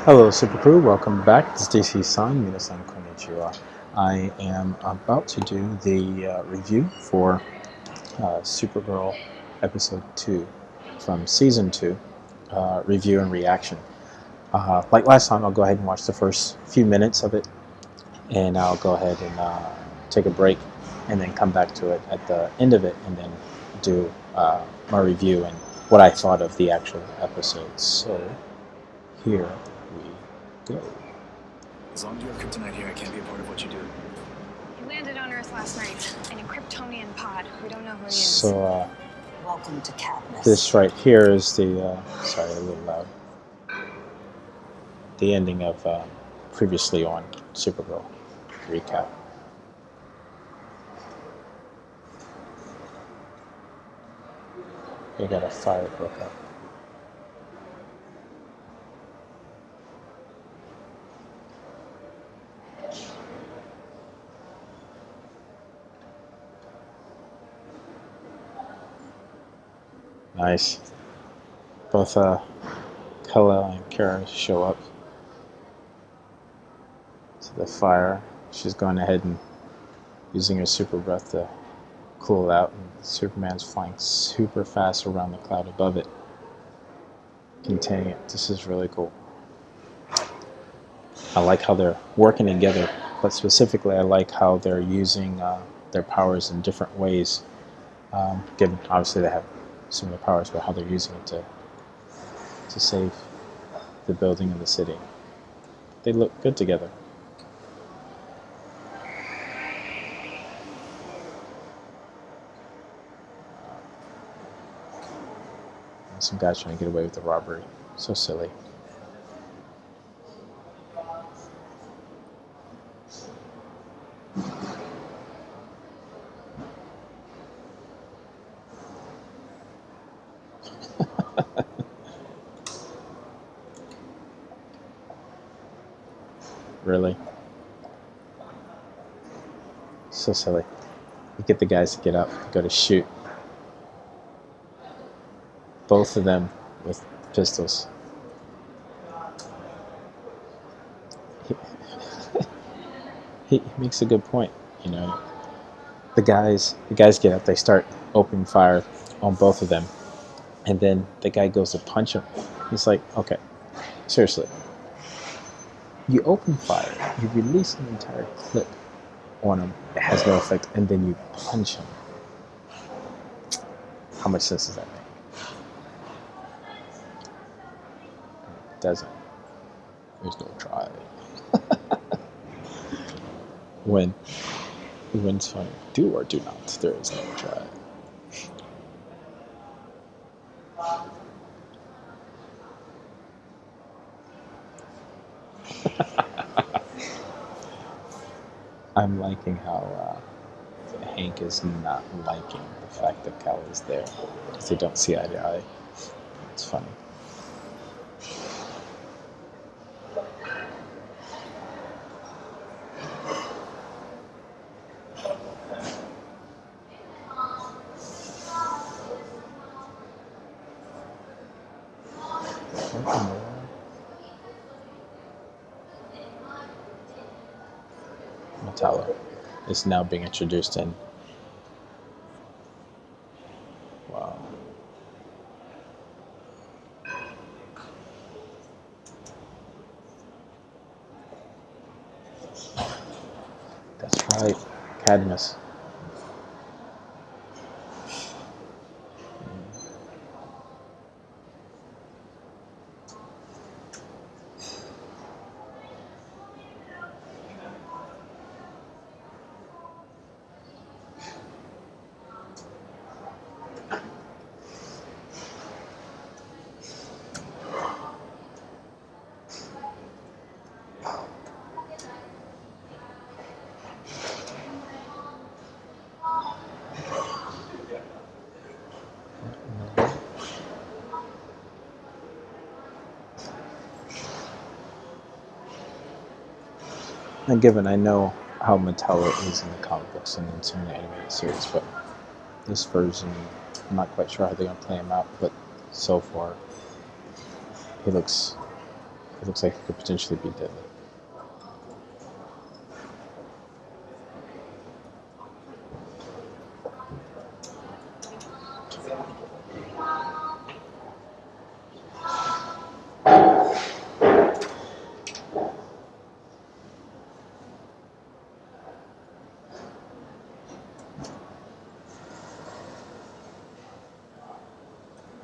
Hello, Super Crew. Welcome back. This is DC-san. Minasan konnichiwa. I am about to do the review for Supergirl Episode 2 from Season 2, review and reaction. Like last time, I'll go ahead and watch the first few minutes of it, and I'll go ahead and take a break, and then come back to it at the end of it, and then do my review and what I thought of the actual episode. So, here we go. As long as you have kryptonite here, I can't be a part of what you do. He landed on Earth last night in a Kryptonian pod. We don't know who he is. So, welcome to Cadmus. this right here is the, sorry, a little loud, the ending of previously on Supergirl recap. You got a fire broke up. Nice. Both Kala and Kara show up to the fire. She's going ahead and using her super breath to cool it out, and Superman's flying super fast around the cloud above it, containing it. This is really cool. I like how they're working together, but specifically I like how they're using their powers in different ways. Given obviously they have similar powers, but how they're using it to save the building and the city. They look good together. And some guys trying to get away with the robbery. So silly. Really? So silly. You get the guys to get up, go to shoot. Both of them with pistols. He makes a good point, you know. The guys get up, they start opening fire on both of them, and then the guy goes to punch him. He's like, okay, seriously. You open fire, you release an entire clip on him, it has no effect, and then you punch him. How much sense does that make? It doesn't. There's no try. When's fun? Do or do not. There is no try. I'm liking how Hank is not liking the fact that Cal is there, because they don't see eye to eye. It's funny. Metallo is now being introduced in. Wow. That's right, Cadmus. And given I know how Metallo is in the comic books and in some of the animated series, but this version I'm not quite sure how they're going to play him out, but so far, he looks like he could potentially be deadly.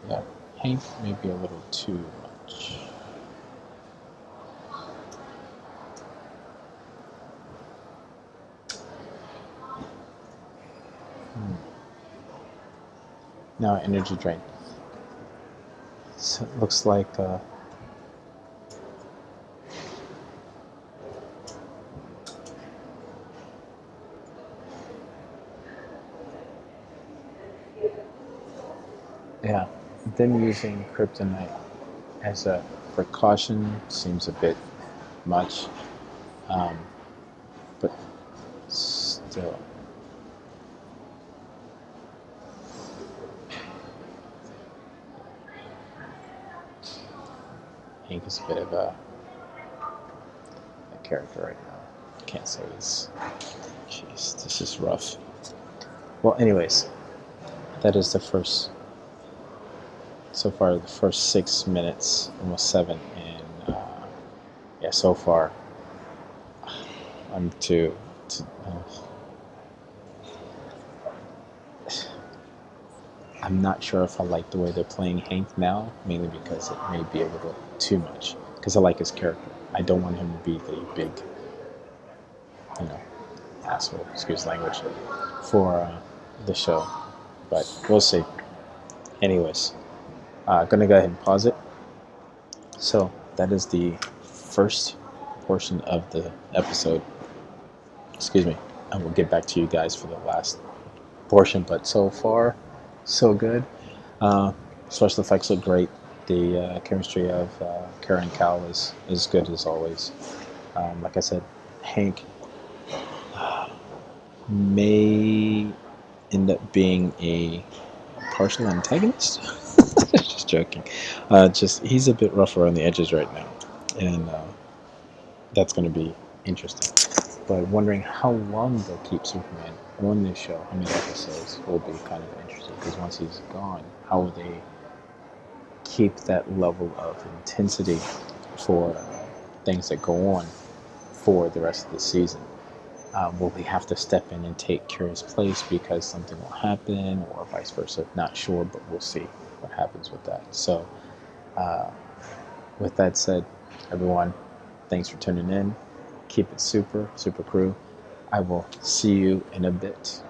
Yeah, Hank may be a little too much. Now energy drain. So it looks like yeah, them using kryptonite as a precaution seems a bit much, but still. Hank is a bit of a character right now. Can't say he's. Jeez, this is rough. Well, anyways, that is the first. So far, the first 6 minutes, almost 7, and yeah, so far, I'm too. I'm not sure if I like the way they're playing Hank now, mainly because it may be a little too much. Because I like his character. I don't want him to be the big, asshole, excuse language, for the show. But we'll see. Anyways, gonna go ahead and pause it. So that is the first portion of the episode. Excuse me. I will get back to you guys for the last portion. But so far, so good. Special effects look great. The chemistry of Kara and Cal is good as always. Like I said, Hank may end up being a partial antagonist. Just joking. He's a bit rough around the edges right now, and that's going to be interesting. But wondering how long they'll keep Superman on this show, how many episodes, will be kind of interesting. Because once he's gone, how will they keep that level of intensity for things that go on for the rest of the season? Will they have to step in and take Kara's place because something will happen, or vice versa? Not sure, but we'll see what happens with that. So, with that said, everyone, thanks for tuning in. Keep it super crew. I will see you in a bit.